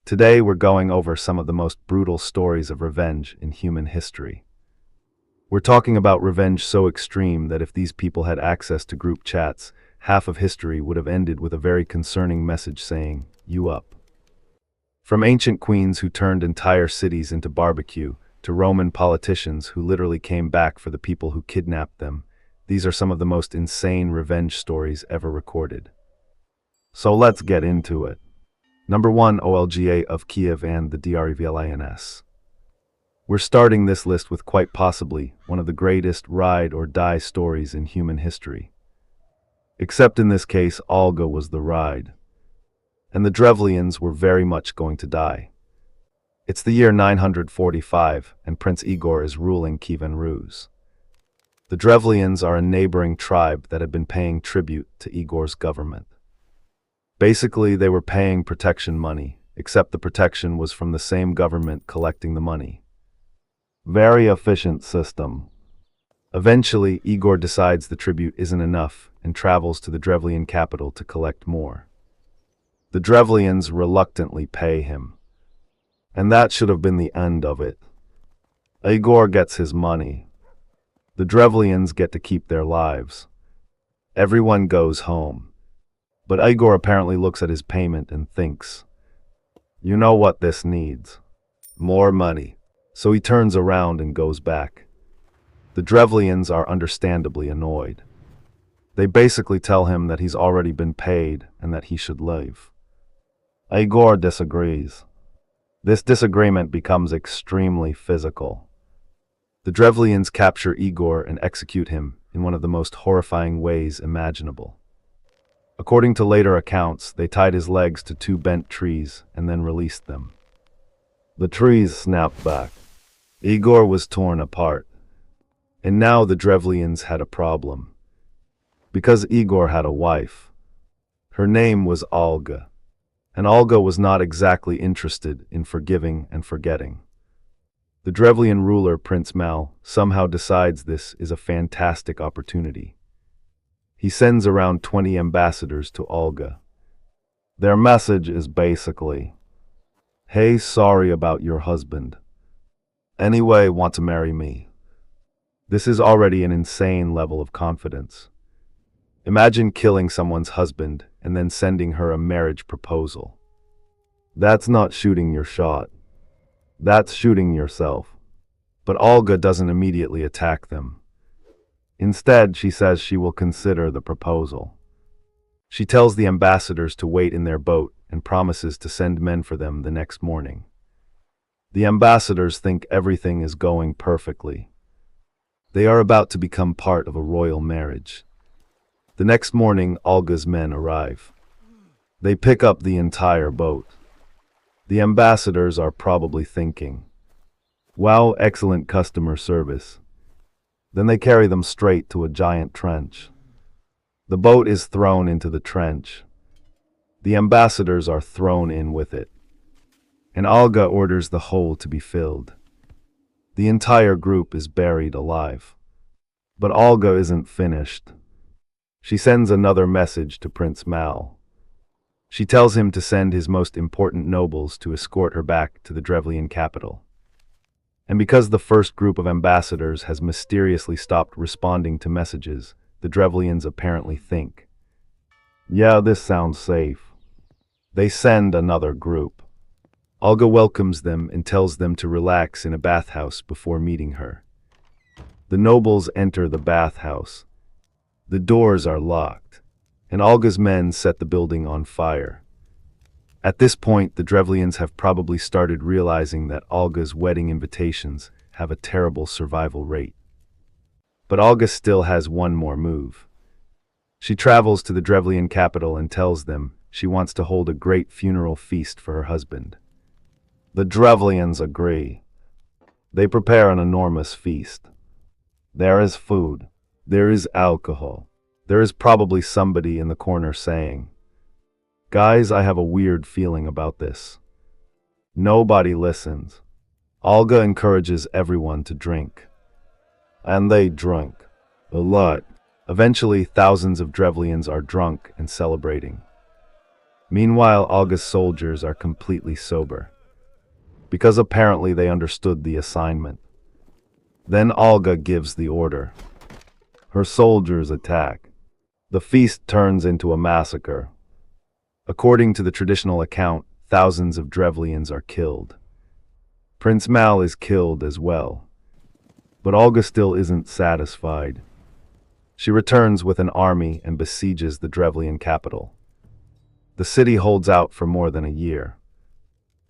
Today we're going over some of the most brutal stories of revenge in human history. We're talking about revenge so extreme that if these people had access to group chats, half of history would have ended with a very concerning message saying, "You up." From ancient queens who turned entire cities into barbecue, to Roman politicians who literally came back for the people who kidnapped them, these are some of the most insane revenge stories ever recorded. So let's get into it. Number 1, Olga of Kiev and the Drevlians. We're starting this list with quite possibly one of the greatest ride or die stories in human history. Except in this case, Olga was the ride. And the Drevlians were very much going to die. It's the year 945, and Prince Igor is ruling Kievan Rus. The Drevlians are a neighboring tribe that had been paying tribute to Igor's government. Basically, they were paying protection money, except the protection was from the same government collecting the money. Very efficient system. Eventually, Igor decides the tribute isn't enough and travels to the Drevlian capital to collect more. The Drevlians reluctantly pay him. And that should have been the end of it. Igor gets his money. The Drevlians get to keep their lives. Everyone goes home. But Igor apparently looks at his payment and thinks, "You know what this needs? More money." So he turns around and goes back. The Drevlians are understandably annoyed. They basically tell him that he's already been paid and that he should leave. Igor disagrees. This disagreement becomes extremely physical. The Drevlians capture Igor and execute him in one of the most horrifying ways imaginable. According to later accounts, they tied his legs to 2 bent trees and then released them. The trees snapped back. Igor was torn apart. And now the Drevlians had a problem. Because Igor had a wife. Her name was Olga. And Olga was not exactly interested in forgiving and forgetting. The Drevlian ruler, Prince Mal, somehow decides this is a fantastic opportunity. He sends around 20 ambassadors to Olga. Their message is basically, "Hey, sorry about your husband. Anyway, want to marry me?" This is already an insane level of confidence. Imagine killing someone's husband and then sending her a marriage proposal. That's not shooting your shot. That's shooting yourself. But Olga doesn't immediately attack them. Instead, she says she will consider the proposal. She tells the ambassadors to wait in their boat and promises to send men for them the next morning. The ambassadors think everything is going perfectly. They are about to become part of a royal marriage. The next morning, Olga's men arrive. They pick up the entire boat. The ambassadors are probably thinking, "Wow, excellent customer service." Then they carry them straight to a giant trench. The boat is thrown into the trench. The ambassadors are thrown in with it. And Olga orders the hole to be filled. The entire group is buried alive. But Olga isn't finished. She sends another message to Prince Mal. She tells him to send his most important nobles to escort her back to the Drevlian capital. And because the first group of ambassadors has mysteriously stopped responding to messages, the Drevlians apparently think, "Yeah, this sounds safe." They send another group. Olga welcomes them and tells them to relax in a bathhouse before meeting her. The nobles enter the bathhouse. The doors are locked, and Olga's men set the building on fire. At this point, the Drevlians have probably started realizing that Olga's wedding invitations have a terrible survival rate. But Olga still has one more move. She travels to the Drevlian capital and tells them she wants to hold a great funeral feast for her husband. The Drevlians agree. They prepare an enormous feast. There is food. There is alcohol. There is probably somebody in the corner saying, "Guys, I have a weird feeling about this." Nobody listens. Olga encourages everyone to drink. And they drink. A lot. Eventually, thousands of Drevlians are drunk and celebrating. Meanwhile, Olga's soldiers are completely sober, because apparently they understood the assignment. Then Olga gives the order. Her soldiers attack. The feast turns into a massacre. According to the traditional account, thousands of Drevlians are killed. Prince Mal is killed as well. But Olga still isn't satisfied. She returns with an army and besieges the Drevlian capital. The city holds out for more than a year.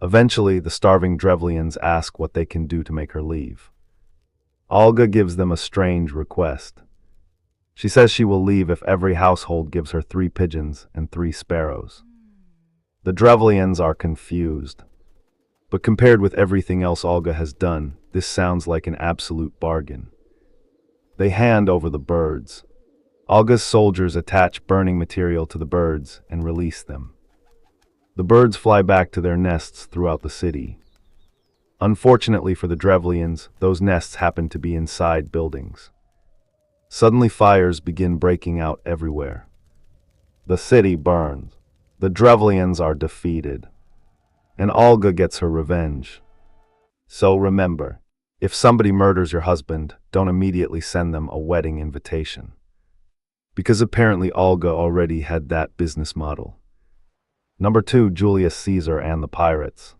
Eventually, the starving Drevlians ask what they can do to make her leave. Olga gives them a strange request. She says she will leave if every household gives her 3 pigeons and 3 sparrows. The Drevlians are confused. But compared with everything else Olga has done, this sounds like an absolute bargain. They hand over the birds. Olga's soldiers attach burning material to the birds and release them. The birds fly back to their nests throughout the city. Unfortunately for the Drevlians, those nests happen to be inside buildings. Suddenly fires begin breaking out everywhere. The city burns. The Drevlians are defeated. And Olga gets her revenge. So remember, if somebody murders your husband, don't immediately send them a wedding invitation. Because apparently Olga already had that business model. Number 2, Julius Caesar and the pirates.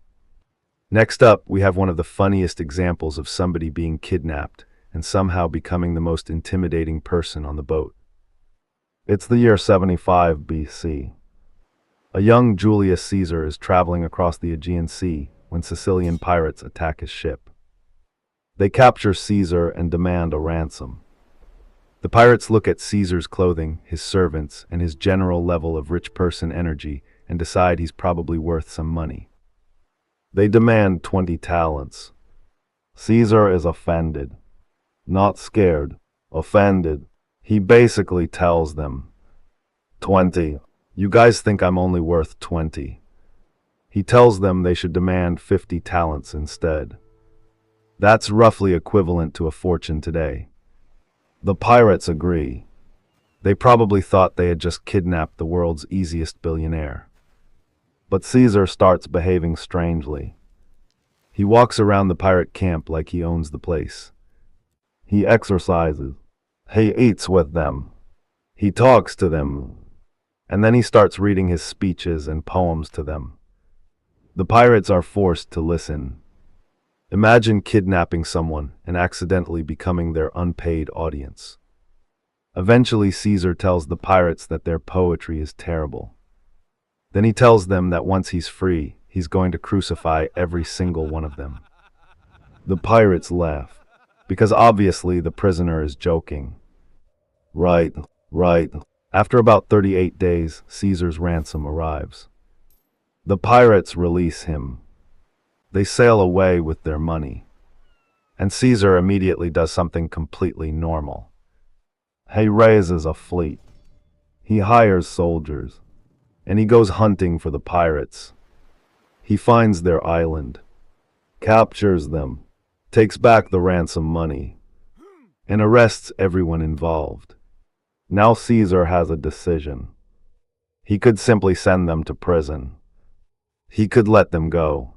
Next up, we have one of the funniest examples of somebody being kidnapped and somehow becoming the most intimidating person on the boat. It's the year 75 BC. A young Julius Caesar is traveling across the Aegean Sea when Sicilian pirates attack his ship. They capture Caesar and demand a ransom. The pirates look at Caesar's clothing, his servants, and his general level of rich person energy and decide he's probably worth some money. They demand 20 talents. Caesar is offended. Not scared, offended. He basically tells them, 20. You guys think I'm only worth 20. He tells them they should demand 50 talents instead. That's roughly equivalent to a fortune today. The pirates agree. They probably thought they had just kidnapped the world's easiest billionaire. But Caesar starts behaving strangely. He walks around the pirate camp like he owns the place. He exercises. He eats with them. He talks to them. And then he starts reading his speeches and poems to them. The pirates are forced to listen. Imagine kidnapping someone and accidentally becoming their unpaid audience. Eventually, Caesar tells the pirates that their poetry is terrible. Then he tells them that once he's free, he's going to crucify every single one of them. The pirates laugh, because obviously the prisoner is joking. Right. After about 38 days, Caesar's ransom arrives. The pirates release him. They sail away with their money. And Caesar immediately does something completely normal. He raises a fleet. He hires soldiers. And he goes hunting for the pirates. He finds their island, captures them, takes back the ransom money, and arrests everyone involved. Now Caesar has a decision. He could simply send them to prison. He could let them go.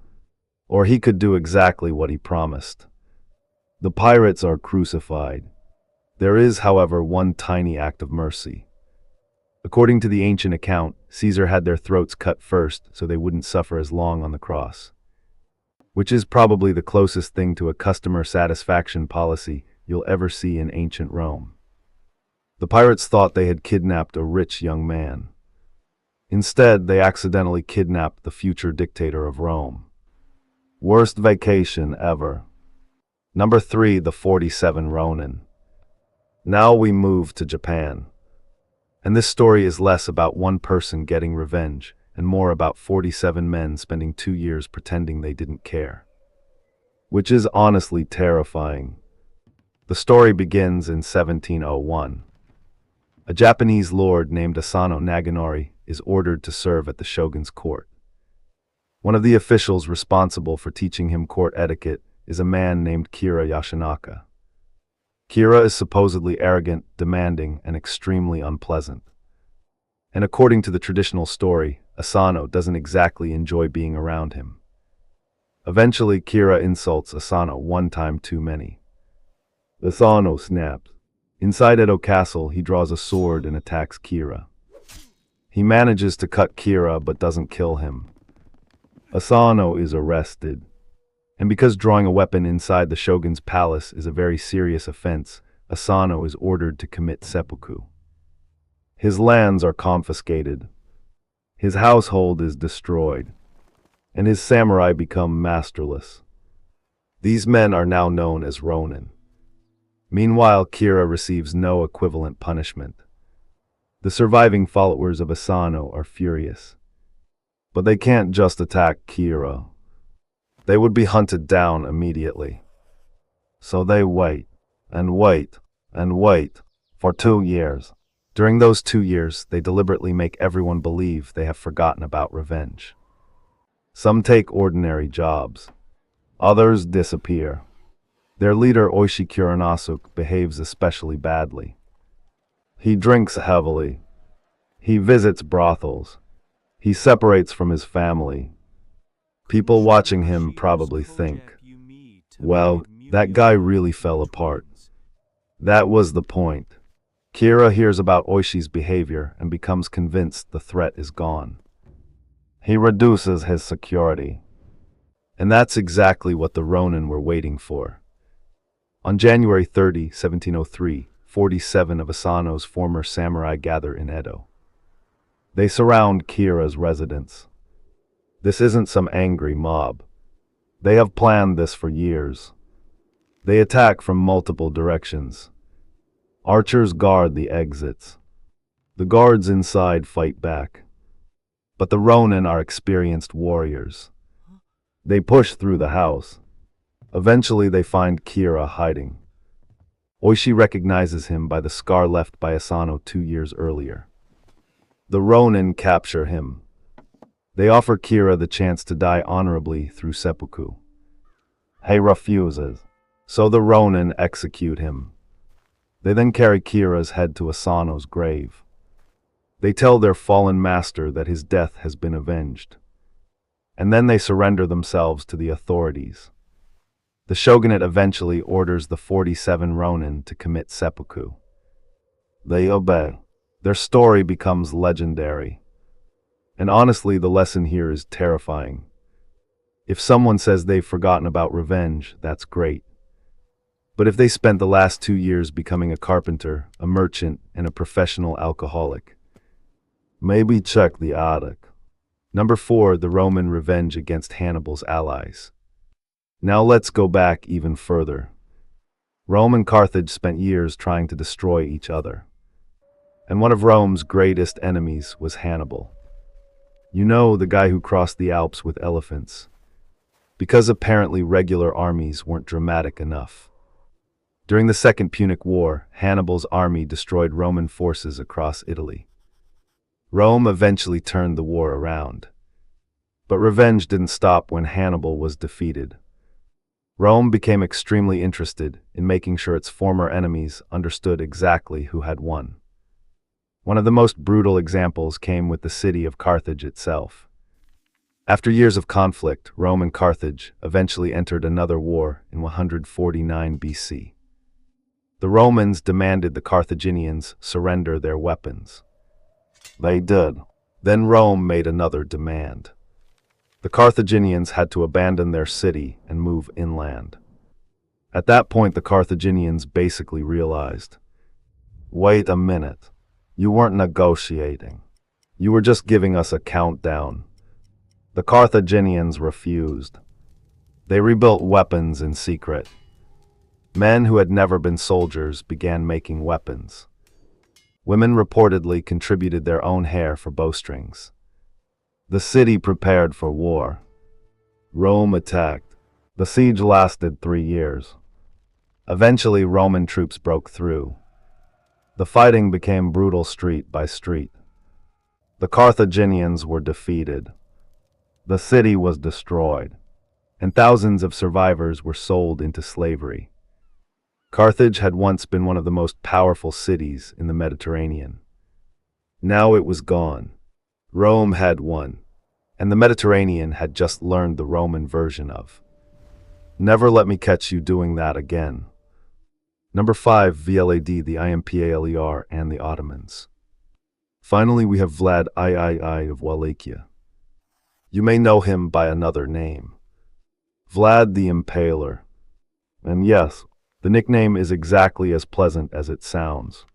Or he could do exactly what he promised. The pirates are crucified. There is, however, one tiny act of mercy. According to the ancient account, Caesar had their throats cut first so they wouldn't suffer as long on the cross. Which is probably the closest thing to a customer satisfaction policy you'll ever see in ancient Rome. The pirates thought they had kidnapped a rich young man. Instead, they accidentally kidnapped the future dictator of Rome. Worst vacation ever. Number 3, the 47 Ronin. Now we move to Japan. And this story is less about one person getting revenge and more about 47 men spending 2 years pretending they didn't care. Which is honestly terrifying. The story begins in 1701. A Japanese lord named Asano Naganori is ordered to serve at the shogun's court. One of the officials responsible for teaching him court etiquette is a man named Kira Yashinaka. Kira is supposedly arrogant, demanding, and extremely unpleasant. And according to the traditional story, Asano doesn't exactly enjoy being around him. Eventually, Kira insults Asano one time too many. Asano snaps. Inside Edo Castle, he draws a sword and attacks Kira. He manages to cut Kira but doesn't kill him. Asano is arrested. And because drawing a weapon inside the shogun's palace is a very serious offense, Asano is ordered to commit seppuku. His lands are confiscated. His household is destroyed. And his samurai become masterless. These men are now known as Ronin. Meanwhile, Kira receives no equivalent punishment. The surviving followers of Asano are furious. But they can't just attack Kira. They would be hunted down immediately. So they wait, and wait, and wait, for 2 years. During those 2 years, they deliberately make everyone believe they have forgotten about revenge. Some take ordinary jobs. Others disappear. Their leader, Oishi Kuronasuk, behaves especially badly. He drinks heavily. He visits brothels. He separates from his family. People watching him probably think, well, that guy really fell apart. That was the point. Kira hears about Oishi's behavior and becomes convinced the threat is gone. He reduces his security. And that's exactly what the Ronin were waiting for. On January 30, 1703, 47 of Asano's former samurai gather in Edo. They surround Kira's residence. This isn't some angry mob. They have planned this for years. They attack from multiple directions. Archers guard the exits. The guards inside fight back. But the Ronin are experienced warriors. They push through the house. Eventually they find Kira hiding. Oishi recognizes him by the scar left by Asano 2 years earlier. The Ronin capture him. They offer Kira the chance to die honorably through seppuku. He refuses, so the Ronin execute him. They then carry Kira's head to Asano's grave. They tell their fallen master that his death has been avenged. And then they surrender themselves to the authorities. The shogunate eventually orders the 47 Ronin to commit seppuku. They obey. Their story becomes legendary. And honestly, the lesson here is terrifying. If someone says they've forgotten about revenge, that's great. But if they spent the last 2 years becoming a carpenter, a merchant, and a professional alcoholic, maybe check the attic. Number 4, the Roman revenge against Hannibal's allies. Now let's go back even further. Rome and Carthage spent years trying to destroy each other. And one of Rome's greatest enemies was Hannibal. You know, the guy who crossed the Alps with elephants. Because apparently regular armies weren't dramatic enough. During the Second Punic War, Hannibal's army destroyed Roman forces across Italy. Rome eventually turned the war around. But revenge didn't stop when Hannibal was defeated. Rome became extremely interested in making sure its former enemies understood exactly who had won. One of the most brutal examples came with the city of Carthage itself. After years of conflict, Rome and Carthage eventually entered another war in 149 BC. The Romans demanded the Carthaginians surrender their weapons. They did. Then Rome made another demand. The Carthaginians had to abandon their city and move inland. At that point, the Carthaginians basically realized, wait a minute. You weren't negotiating. You were just giving us a countdown. The Carthaginians refused. They rebuilt weapons in secret. Men who had never been soldiers began making weapons. Women reportedly contributed their own hair for bowstrings. The city prepared for war. Rome attacked. The siege lasted 3 years. Eventually, Roman troops broke through. The fighting became brutal street by street. The Carthaginians were defeated. The city was destroyed, and thousands of survivors were sold into slavery. Carthage had once been one of the most powerful cities in the Mediterranean. Now it was gone. Rome had won, and the Mediterranean had just learned the Roman version of. Never let me catch you doing that again. Number 5, Vlad the Impaler and the Ottomans. Finally, we have Vlad III of Wallachia. You may know him by another name, Vlad the Impaler. And yes, the nickname is exactly as pleasant as it sounds.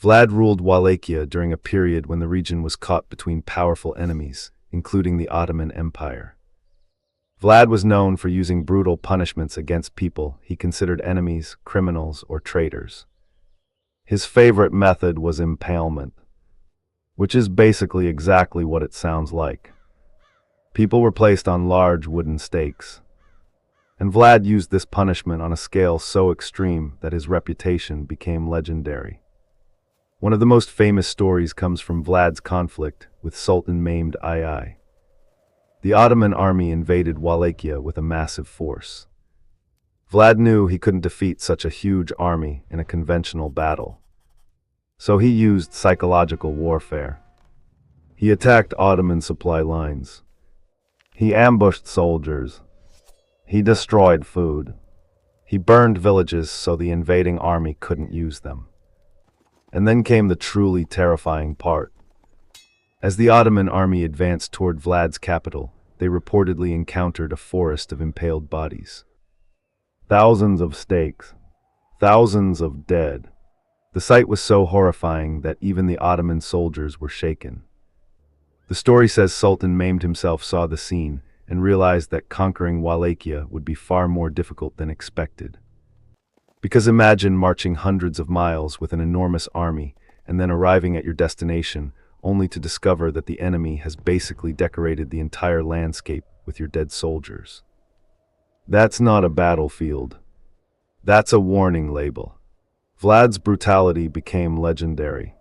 Vlad ruled Wallachia during a period when the region was caught between powerful enemies, including the Ottoman Empire. Vlad was known for using brutal punishments against people he considered enemies, criminals, or traitors. His favorite method was impalement, which is basically exactly what it sounds like. People were placed on large wooden stakes, and Vlad used this punishment on a scale so extreme that his reputation became legendary. One of the most famous stories comes from Vlad's conflict with Sultan Mehmed II. The Ottoman army invaded Wallachia with a massive force. Vlad knew he couldn't defeat such a huge army in a conventional battle, so he used psychological warfare. He attacked Ottoman supply lines. He ambushed soldiers. He destroyed food. He burned villages so the invading army couldn't use them. And then came the truly terrifying part. As the Ottoman army advanced toward Vlad's capital, they reportedly encountered a forest of impaled bodies. Thousands of stakes. Thousands of dead. The sight was so horrifying that even the Ottoman soldiers were shaken. The story says Sultan Mehmed himself saw the scene and realized that conquering Wallachia would be far more difficult than expected. Because imagine marching hundreds of miles with an enormous army and then arriving at your destination only to discover that the enemy has basically decorated the entire landscape with your dead soldiers. That's not a battlefield. That's a warning label. Vlad's brutality became legendary.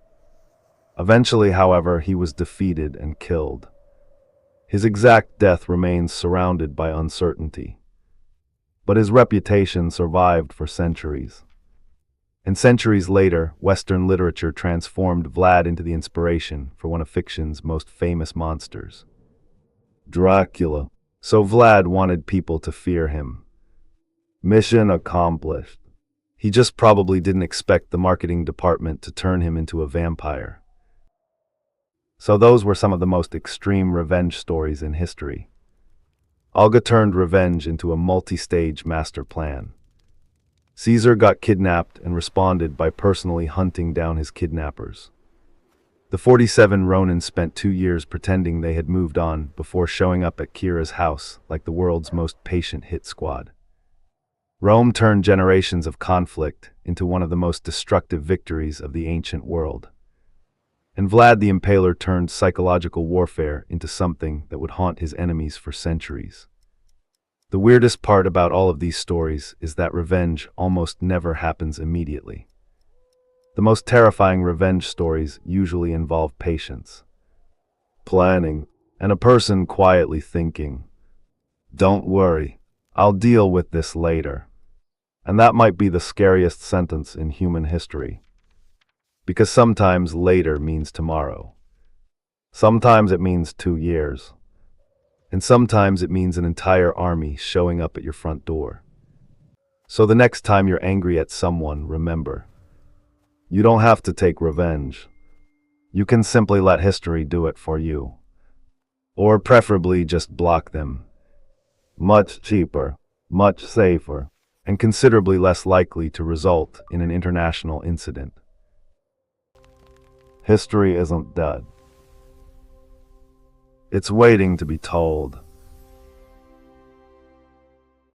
Eventually, however, he was defeated and killed. His exact death remains surrounded by uncertainty. But his reputation survived for centuries. And centuries later, Western literature transformed Vlad into the inspiration for one of fiction's most famous monsters, Dracula. So Vlad wanted people to fear him. Mission accomplished. He just probably didn't expect the marketing department to turn him into a vampire. So those were some of the most extreme revenge stories in history. Olga turned revenge into a multi-stage master plan. Caesar got kidnapped and responded by personally hunting down his kidnappers. The 47 Ronins spent 2 years pretending they had moved on before showing up at Kira's house like the world's most patient hit squad. Rome turned generations of conflict into one of the most destructive victories of the ancient world. And Vlad the Impaler turned psychological warfare into something that would haunt his enemies for centuries. The weirdest part about all of these stories is that revenge almost never happens immediately. The most terrifying revenge stories usually involve patience, planning, and a person quietly thinking, "Don't worry, I'll deal with this later." And that might be the scariest sentence in human history. Because sometimes later means tomorrow. Sometimes it means 2 years. And sometimes it means an entire army showing up at your front door. So the next time you're angry at someone, remember, you don't have to take revenge. You can simply let history do it for you. Or preferably just block them. Much cheaper, much safer, and considerably less likely to result in an international incident. History isn't dead. It's waiting to be told.